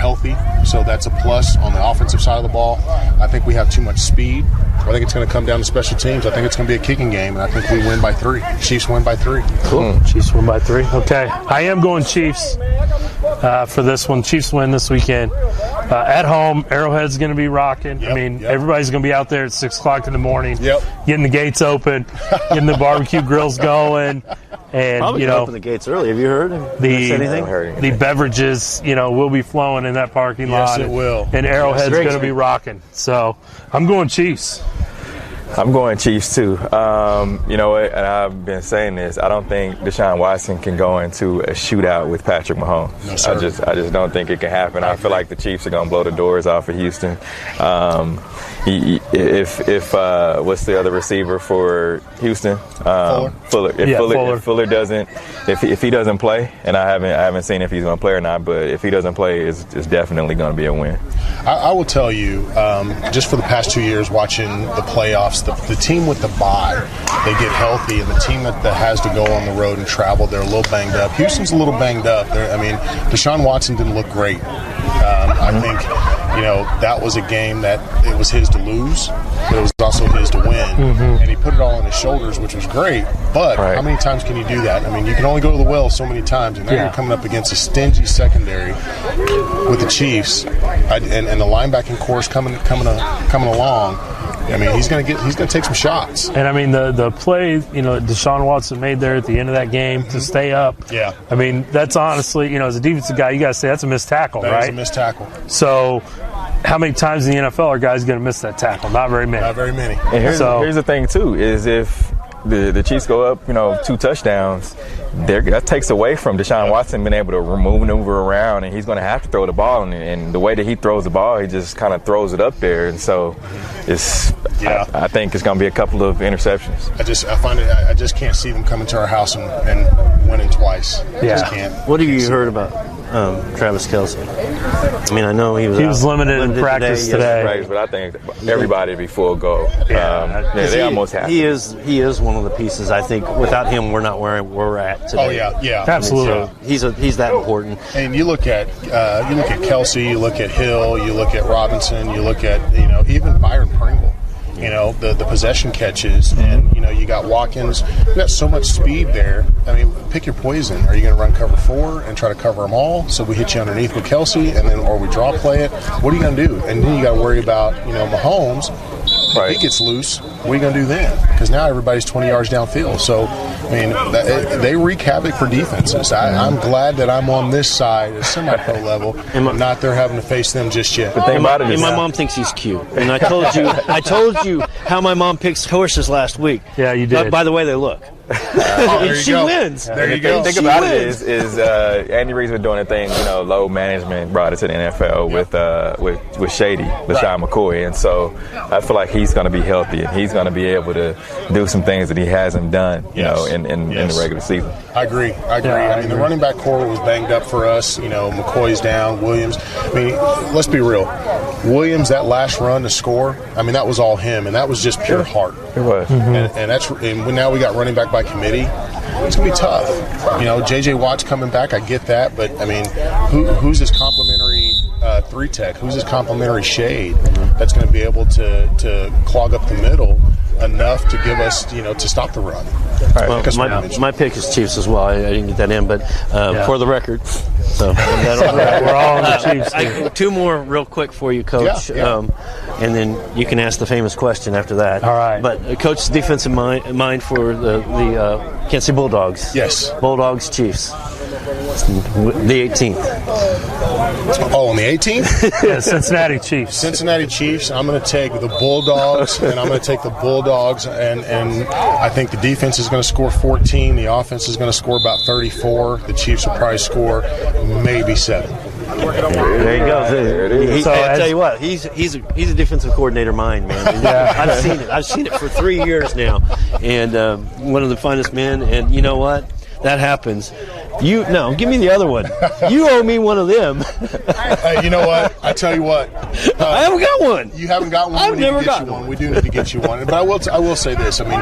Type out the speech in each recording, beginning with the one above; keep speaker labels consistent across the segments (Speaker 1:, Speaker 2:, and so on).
Speaker 1: healthy, so that's a plus on the offensive side of the ball. I think we have too much speed. I think it's going to come down to special teams. I think it's going to be a kicking game, and I think we win by 3. Chiefs win by 3.
Speaker 2: Cool. Chiefs win by 3. Okay. I am going Chiefs for this one. Chiefs win this weekend. At home, Arrowhead's going to be rocking.
Speaker 1: Yep,
Speaker 2: I mean, everybody's going to be out there at 6 o'clock in the morning, getting the gates open, getting the barbecue grills going. And,
Speaker 3: probably open the gates early. Have you heard?
Speaker 2: The beverages, will be flowing in that parking lot.
Speaker 1: Yes, it will.
Speaker 2: And Arrowhead's going to be rocking. So I'm going Chiefs.
Speaker 4: I'm going Chiefs too. You know what? And I've been saying this. I don't think Deshaun Watson can go into a shootout with Patrick Mahomes.
Speaker 1: No, sir.
Speaker 4: I just don't think it can happen. I feel like the Chiefs are going to blow the doors off of Houston. If what's the other receiver for Houston? Fuller. If Fuller doesn't, if he doesn't play, and I haven't seen if he's going to play or not, but if he doesn't play, it's definitely going to be a win.
Speaker 1: I will tell you, just for the past 2 years watching the playoffs, the team with the bye, they get healthy, and the team that has to go on the road and travel, they're a little banged up. Houston's a little banged up. Deshaun Watson didn't look great. I think, that was a game that it was his to lose, but it was also his to win. And he put it all on his shoulders, which was great. But how many times can you do that? I mean, you can only go to the well so many times, and now you're coming up against a stingy secondary with the Chiefs, and the linebacking course coming along. I mean, he's going to take some shots.
Speaker 2: And I mean, the play, Deshaun Watson made there at the end of that game to stay up.
Speaker 1: Yeah.
Speaker 2: I mean, that's honestly, as a defensive guy, you got to say that's a missed tackle, right?
Speaker 1: That is a missed tackle.
Speaker 2: So, how many times in the NFL are guys going to miss that tackle? Not very many.
Speaker 1: Not very many.
Speaker 4: And here's the thing too: is if the Chiefs go up, 2 touchdowns, that takes away from Deshaun Watson being able to maneuver around, and he's going to have to throw the ball. And the way that he throws the ball, he just kind of throws it up there, and so I think it's going to be a couple of interceptions.
Speaker 1: I just can't see them coming to our house and winning twice. I just can't.
Speaker 3: What have you heard about Travis Kelce? I mean, I know he was
Speaker 2: limited in practice today.
Speaker 4: But I think everybody be full go. They almost have.
Speaker 3: He is one of the pieces. I think without him, we're not where we're at today.
Speaker 1: Oh yeah,
Speaker 2: absolutely.
Speaker 3: So he's that important.
Speaker 1: And you look at Kelce, you look at Hill, you look at Robinson, you look at even Byron Pringle. The possession catches, and you got Watkins. You got so much speed there. I mean, pick your poison. Are you going to run cover 4 and try to cover them all? So we hit you underneath with Kelce, or we draw play it. What are you going to do? And then you got to worry about Mahomes. If he gets loose, what are you going to do then? Because now everybody's 20 yards downfield. So, I mean, they wreak havoc for defenses. I'm glad that I'm on this side at semi-pro level and not there having to face them just yet.
Speaker 3: But my mom thinks he's cute. And I told you how my mom picks horses last week.
Speaker 2: Yeah, you did.
Speaker 3: By the way they look. She wins.
Speaker 1: There you go.
Speaker 4: The thing about it is Andy Reid's been doing a thing. Low management brought it to the NFL with Shady, LaShawn McCoy, and so I feel like he's going to be healthy and he's going to be able to do some things that he hasn't done, in the regular season.
Speaker 1: I agree. I mean, the running back core was banged up for us. McCoy's down. Williams. I mean, let's be real. Williams, that last run to score. I mean, that was all him, and that was just pure heart.
Speaker 4: It was.
Speaker 1: And now we got running back by committee. It's going to be tough. J.J. Watt's coming back. I get that. But, I mean, who's his complimentary 3-tech? Who's his complimentary shade that's going to be able to clog up the middle enough to give us, to stop the run?
Speaker 3: Well, my pick is Chiefs as well. I didn't get that in, but for the record. So
Speaker 2: we're all on the Chiefs.
Speaker 3: 2 more real quick for you, Coach.
Speaker 1: Yeah.
Speaker 3: And then you can ask the famous question after that.
Speaker 2: All right.
Speaker 3: But Coach's defensive mind for the KC Bulldogs.
Speaker 1: Yes.
Speaker 3: Bulldogs, Chiefs. The 18th.
Speaker 1: Oh, on the 18th?
Speaker 2: Yeah, Cincinnati Chiefs.
Speaker 1: Cincinnati Chiefs. I'm going to take the Bulldogs, and I'm going to take the Bulldogs, and I think the defense is going to score 14. The offense is going to score about 34. The Chiefs will probably score maybe 7.
Speaker 3: There you go. I tell you what, he's a defensive coordinator mind, man. I've seen it. I've seen it for 3 years now, and one of the finest men. And you know what? That happens. No, give me the other one. You owe me one of them.
Speaker 1: Hey, you know what? I tell you what.
Speaker 3: I haven't got one.
Speaker 1: You haven't got one.
Speaker 3: I've never got
Speaker 1: one. We do need to get you one. But I will say this. I mean,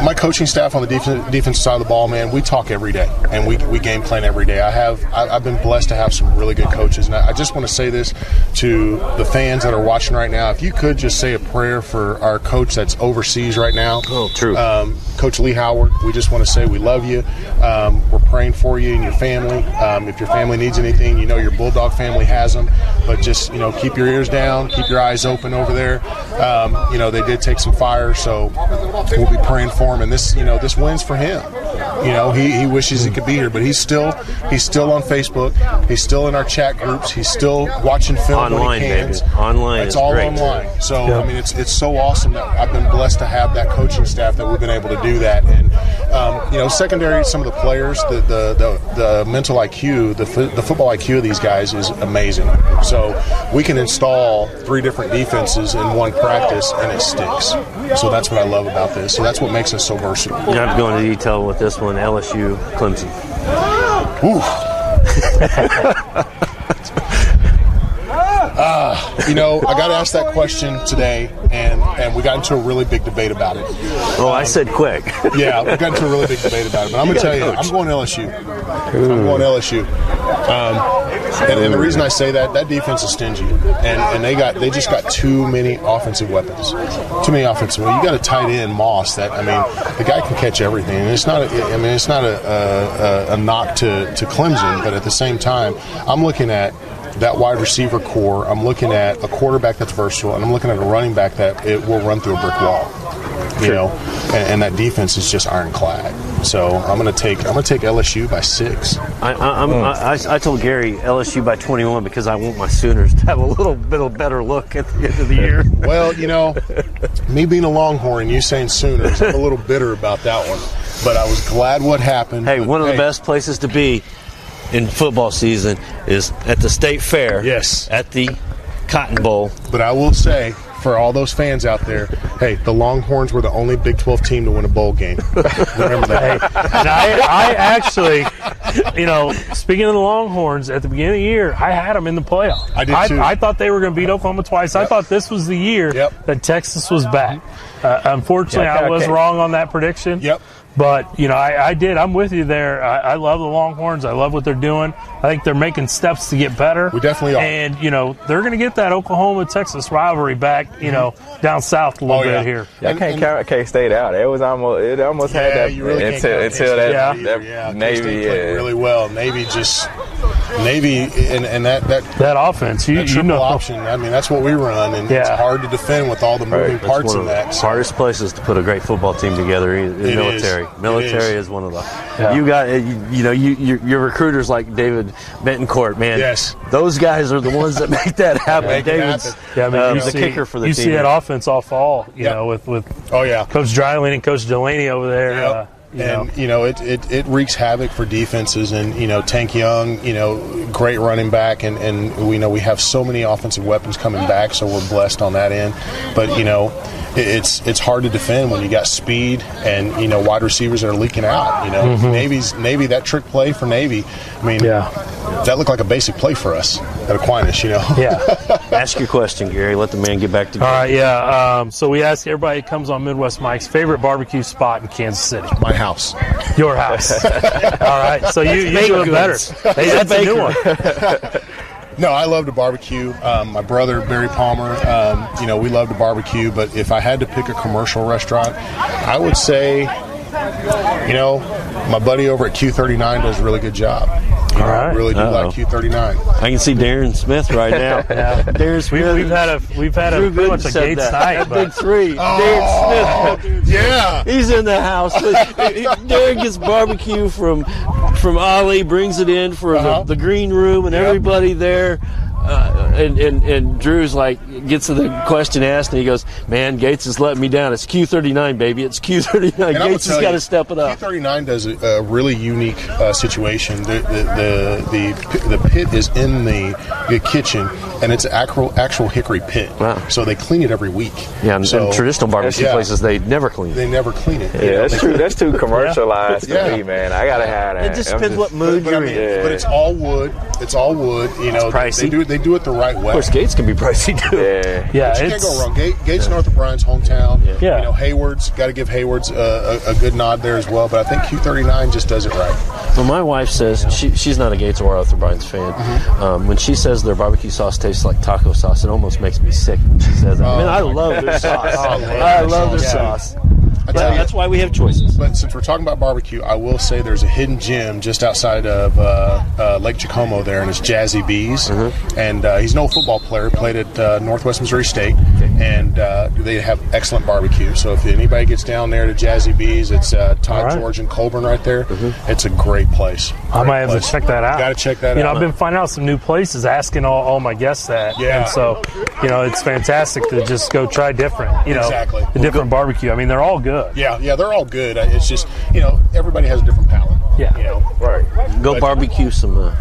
Speaker 1: my coaching staff on the defensive side of the ball, man, we talk every day, and we game plan every day. I've been blessed to have some really good coaches, and I just want to say this to the fans that are watching right now. If you could just say a prayer for our coach that's overseas right now.
Speaker 3: Oh, true.
Speaker 1: Coach Lee Howard, we just want to say we love you. We're praying for you and your family. If your family needs anything, your Bulldog family has them. But just, keep your ears down, keep your eyes open over there. They did take some fire, so we'll be praying for him. And this wins for him. He wishes he could be here, but he's still on Facebook. He's still in our chat groups. He's still watching film
Speaker 3: online,
Speaker 1: when he can.
Speaker 3: baby. Online,
Speaker 1: it's all
Speaker 3: great.
Speaker 1: online. So I mean, it's so awesome that I've been blessed to have that coaching staff that we've been able to do that. And secondary, some of the players, the mental IQ, the football IQ of these guys is amazing. So we can install 3 different defenses in one practice, and it sticks. So that's what I love about this. So that's what makes us so versatile.
Speaker 3: You have to go into detail with this one, LSU, Clemson.
Speaker 1: Ooh. I got asked that question today, and we got into a really big debate about it.
Speaker 3: Oh, I said quick.
Speaker 1: Yeah, we got into a really big debate about it. But I'm going to tell you, I'm going LSU. I'm going LSU. And the reason I say that defense is stingy, and they just got too many offensive weapons. Too many offensive. Well, you got a tight end, Moss. The guy can catch everything, and it's not a knock to Clemson, but at the same time, I'm looking at that wide receiver core. I'm looking at a quarterback that's versatile, and I'm looking at a running back that it will run through a brick wall. And that defense is just ironclad. So I'm gonna take LSU by 6.
Speaker 3: I told Gary LSU by 21 because I want my Sooners to have a little bit of better look at the end of the year.
Speaker 1: Well, me being a Longhorn, you saying Sooners, I'm a little bitter about that one. But I was glad what happened.
Speaker 3: Hey, one of the best places to be in football season is at the State Fair.
Speaker 1: Yes.
Speaker 3: At the Cotton Bowl.
Speaker 1: But I will say, for all those fans out there, hey, the Longhorns were the only Big 12 team to win a bowl game. Remember that.
Speaker 2: And I actually, speaking of the Longhorns, at the beginning of the year, I had them in the playoff.
Speaker 1: I did too.
Speaker 2: I thought they were going to beat Oklahoma twice. Yep. I thought this was the year that Texas was back. Unfortunately, I was wrong on that prediction.
Speaker 1: Yep.
Speaker 2: But, I did. I'm with you there. I love the Longhorns. I love what they're doing. I think they're making steps to get better.
Speaker 1: We definitely are.
Speaker 2: And, they're going to get that Oklahoma-Texas rivalry back, down south a little bit here.
Speaker 4: I can't count K-State out. It almost had that until that Navy.
Speaker 1: Played really well. Navy and that
Speaker 2: offense.
Speaker 1: Triple option. I mean, that's what we run, and it's hard to defend with all the moving parts in that.
Speaker 3: So. Hardest places to put a great football team together is military. Military is one of the. Yeah. You got your recruiters like David Betancourt, man.
Speaker 1: Yes,
Speaker 3: those guys are the ones that make that happen. David's the kicker for the team.
Speaker 2: You see that offense all fall, with Coach Dryling and Coach Delaney over there.
Speaker 1: It wreaks havoc for defenses, and Tank Young, great running back, and we have so many offensive weapons coming back, so we're blessed on that end. But it's hard to defend when you got speed and wide receivers that are leaking out. Navy, that trick play for Navy. I mean, that looked like a basic play for us at Aquinas.
Speaker 2: Yeah.
Speaker 3: Ask your question, Gary. Let the man get back to.
Speaker 2: All right. Yeah. So we ask everybody that comes on Midwest Mike's favorite barbecue spot in Kansas City.
Speaker 1: My house.
Speaker 2: Your house. All right. So you do it better. Hey, that's a new one.
Speaker 1: No, I love to barbecue. My brother, Barry Palmer, we love to barbecue. But if I had to pick a commercial restaurant, I would say, my buddy over at Q39 does a really good job. I really do like Q39.
Speaker 3: I can see Darren Smith right now. Darren Smith.
Speaker 2: We've had a pretty much a Gates night.
Speaker 3: Big 3. Darren Smith.
Speaker 1: Yeah.
Speaker 3: He's in the house. Darren gets barbecue from Ali, brings it in for the green room, and everybody there. and Drew's like gets to the question asked, and he goes, "Man, Gates is letting me down. It's Q39, baby. It's Q39. Gates has got to step it up."
Speaker 1: Q39 does a really unique situation. The pit is in the kitchen, and it's actual hickory pit.
Speaker 3: Wow.
Speaker 1: So they clean it every week.
Speaker 3: Yeah, and traditional barbecue places, they never clean it.
Speaker 1: They never clean it.
Speaker 4: Yeah, that's true. That's too commercialized for me, man. I gotta have that.
Speaker 3: It just depends what mood you're in.
Speaker 1: But it's all wood. It's all wood. You know,
Speaker 3: pricey.
Speaker 1: They do it the right way.
Speaker 3: Of course, Gates can be pricey too.
Speaker 2: Yeah,
Speaker 1: But you can't go wrong. Gates North of Bryan's hometown.
Speaker 2: Yeah.
Speaker 1: You know, Hayward's got to give Hayward's a good nod there as well. But I think Q39 just does it right.
Speaker 3: Well, my wife says she's not a Gates or Arthur Bryan's fan. When she says their barbecue sauce tastes like taco sauce, it almost makes me sick when she says that. I love their sauce. I love their sauce. That's why we have choices.
Speaker 1: But since we're talking about barbecue, I will say there's a hidden gem just outside of Lake Jacomo there, and it's Jazzy B's. And he's an old football player, played at Northwest Missouri State, and they have excellent barbecue. So if anybody gets down there to Jazzy B's, it's Todd, George, and Colburn right there. It's a great place.
Speaker 2: I might have to check that out.
Speaker 1: Got to check that out.
Speaker 2: You know, I've been finding out some new places, asking all my guests that.
Speaker 1: Yeah.
Speaker 2: And so, you know, it's fantastic to just go try different. You know,
Speaker 1: Exactly.
Speaker 2: the different barbecue. I mean, they're all good.
Speaker 1: Yeah, they're all good. It's just, you know, everybody has a different palate.
Speaker 2: Yeah.
Speaker 1: You know, right.
Speaker 3: Go barbecue some.
Speaker 1: We're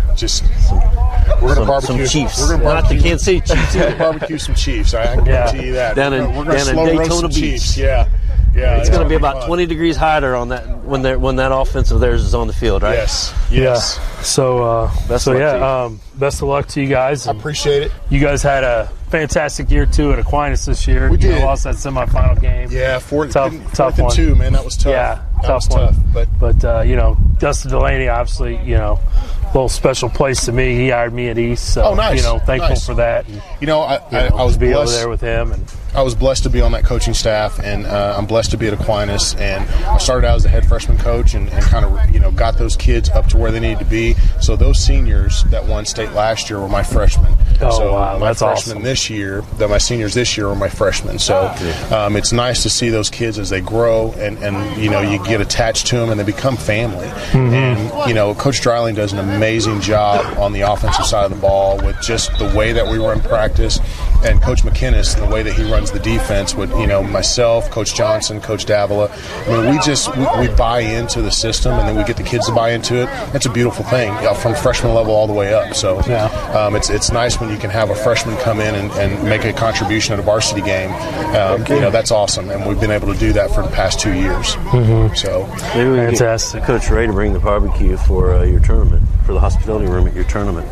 Speaker 1: gonna barbecue
Speaker 3: some Chiefs.
Speaker 1: We're gonna
Speaker 3: Not the
Speaker 1: barbecue
Speaker 3: Kansas City Chiefs.
Speaker 1: We're gonna barbecue some Chiefs. I can guarantee you that.
Speaker 3: Down in
Speaker 1: we're gonna slow roast
Speaker 3: Daytona
Speaker 1: some
Speaker 3: Beach.
Speaker 1: Chiefs. Yeah.
Speaker 3: It's going to be about 20 degrees hotter on that when that offense of theirs is on the field, right?
Speaker 1: Yes.
Speaker 2: Yeah. So,
Speaker 3: Best of luck to
Speaker 2: best of luck to you guys.
Speaker 1: I appreciate it.
Speaker 2: You guys had a fantastic year too at Aquinas this year.
Speaker 1: We did.
Speaker 2: Lost that semifinal game.
Speaker 1: Yeah,
Speaker 2: tough
Speaker 1: and
Speaker 2: one.
Speaker 1: 2, man. That was tough.
Speaker 2: Yeah,
Speaker 1: that was
Speaker 2: one.
Speaker 1: tough.
Speaker 2: But you know, Dustin Delaney, obviously, you know, a little special place to me. He hired me at East, so
Speaker 1: nice.
Speaker 2: You know, thankful
Speaker 1: Nice.
Speaker 2: for that. And,
Speaker 1: you know, I was
Speaker 2: to be
Speaker 1: blessed
Speaker 2: over there with him, and
Speaker 1: I was blessed to be on that coaching staff, and I'm blessed to be at Aquinas. And I started out as a head freshman coach, and kind of, you know, got those kids up to where they needed to be. So those seniors that won state last year were my freshmen.
Speaker 2: Oh, wow,
Speaker 1: my
Speaker 2: that's
Speaker 1: freshmen
Speaker 2: awesome.
Speaker 1: this year, my seniors this year were my freshmen. So it's nice to see those kids as they grow, and you know, you get attached to them, and they become family. And you know, Coach Dreiling does an amazing job on the offensive side of the ball with just the way that we run practice, and Coach McInnes and the way that he runs the defense with, you know, myself, Coach Johnson, Coach Davila. I mean, we buy into the system, and then we get the kids to buy into it. It's a beautiful thing, you know, from freshman level all the way up. So it's nice when you can have a freshman come in and make a contribution at a varsity game. You know, that's awesome, and we've been able to do that for the past 2 years. So
Speaker 3: Maybe we can
Speaker 2: fantastic.
Speaker 3: get Coach Ray to bring the barbecue for your tournament, for the hospitality room at your tournament.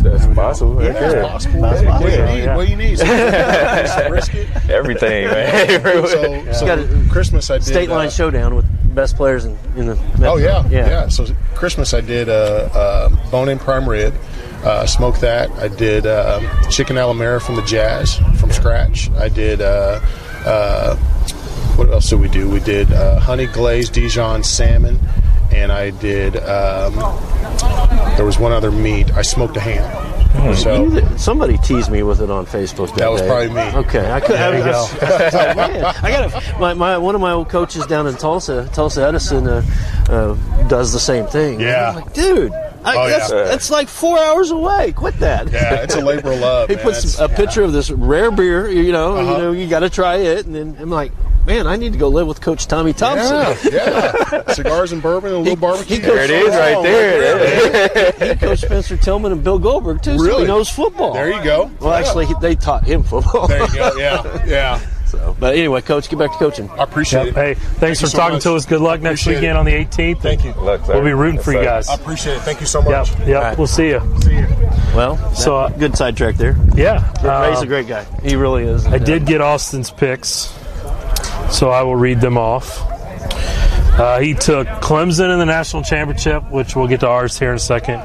Speaker 4: That's possible.
Speaker 1: yeah, it's possible. What do you need? Some brisket?
Speaker 4: Everything, man.
Speaker 1: So Christmas I did
Speaker 3: State line showdown with best players in the Metro.
Speaker 1: Oh yeah. So Christmas I did bone-in prime rib, smoked that. I did chicken alamera from the Jazz from scratch. I did what else did we do? We did honey glazed Dijon salmon, and I did there was one other meat. I smoked a ham. So
Speaker 3: Somebody teased me with it on Facebook that
Speaker 1: that was
Speaker 3: day.
Speaker 1: probably me.
Speaker 3: Okay, I could.
Speaker 2: There you go.
Speaker 3: I got one of my old coaches down in Tulsa Edison, does the same thing.
Speaker 1: Yeah.
Speaker 3: I'm like, dude, that's like 4 hours away. Quit that.
Speaker 1: Yeah, it's a labor of love.
Speaker 3: He
Speaker 1: man.
Speaker 3: puts a picture of this rare beer. You know, you got to try it, and then I'm like, man, I need to go live with Coach Tommy Thompson.
Speaker 1: Yeah. Cigars and bourbon and a little barbecue.
Speaker 4: There it is right there.
Speaker 3: He coached Spencer Tillman and Bill Goldberg too, so
Speaker 1: Really?
Speaker 3: he knows football.
Speaker 1: There you go.
Speaker 3: Well, actually, they taught him football.
Speaker 1: There you go. Yeah.
Speaker 3: So, but anyway, Coach, get back to coaching.
Speaker 1: I appreciate it.
Speaker 2: Hey, thanks
Speaker 1: you
Speaker 2: for
Speaker 1: so
Speaker 2: talking
Speaker 1: much.
Speaker 2: to us. Good luck next
Speaker 1: Appreciate
Speaker 2: weekend
Speaker 1: it.
Speaker 2: on the 18th.
Speaker 1: Thank you.
Speaker 4: Look, sir.
Speaker 2: We'll be rooting
Speaker 4: Yes,
Speaker 2: for you
Speaker 4: sir.
Speaker 2: guys.
Speaker 1: I appreciate it. Thank you so much.
Speaker 2: Yep.
Speaker 3: right.
Speaker 2: We'll see you.
Speaker 1: See you.
Speaker 3: Well,
Speaker 2: So,
Speaker 3: good sidetrack there.
Speaker 2: Yeah.
Speaker 3: Ray's a great guy. He really is.
Speaker 2: I did get Austin's picks, so I will read them off. He took Clemson in the national championship, which we'll get to ours here in a second.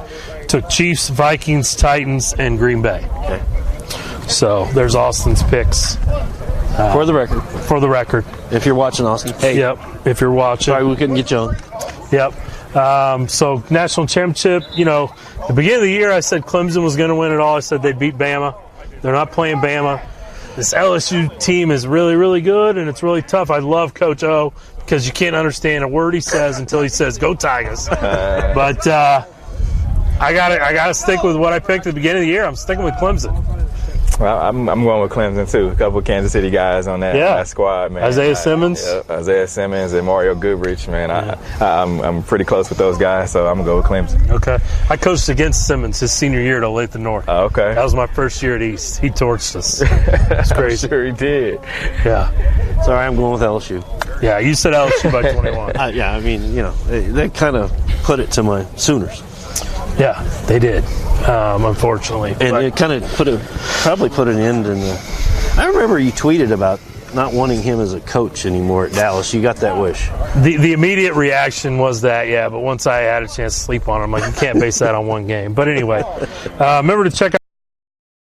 Speaker 2: Took Chiefs, Vikings, Titans, and Green Bay.
Speaker 3: Okay.
Speaker 2: So there's Austin's picks
Speaker 3: For the record,
Speaker 2: for the record.
Speaker 3: if you're watching, Austin. Hey,
Speaker 2: Yep, if you're watching.
Speaker 3: sorry we couldn't get you on.
Speaker 2: Yep. So national championship, you know, the beginning of the year I said Clemson was going to win it all. I said they'd beat Bama. They're not playing Bama. This LSU team is really, really good, and it's really tough. I love Coach O because you can't understand a word he says until he says, "Go Tigers." But I gotta stick with what I picked at the beginning of the year. I'm sticking with Clemson.
Speaker 4: Well, I'm going with Clemson too. A couple of Kansas City guys on that squad, man.
Speaker 2: Isaiah Simmons,
Speaker 4: Isaiah Simmons, and Mario Goodrich, man. I'm pretty close with those guys, so I'm gonna go with Clemson.
Speaker 2: Okay, I coached against Simmons his senior year at Olathe North.
Speaker 4: Okay,
Speaker 2: that was my first year at East. He torched us. It's crazy.
Speaker 4: I'm sure he did.
Speaker 2: Yeah.
Speaker 3: Sorry, I'm going with LSU.
Speaker 2: Yeah, you said LSU by 21.
Speaker 3: Yeah, I mean, they kind of put it to my Sooners.
Speaker 2: Yeah, they did, unfortunately.
Speaker 3: And it kind of probably put an end in the. I remember you tweeted about not wanting him as a coach anymore at Dallas. You got that wish.
Speaker 2: The immediate reaction was that, but once I had a chance to sleep on it, I'm like, you can't base that on one game. But anyway, remember to check out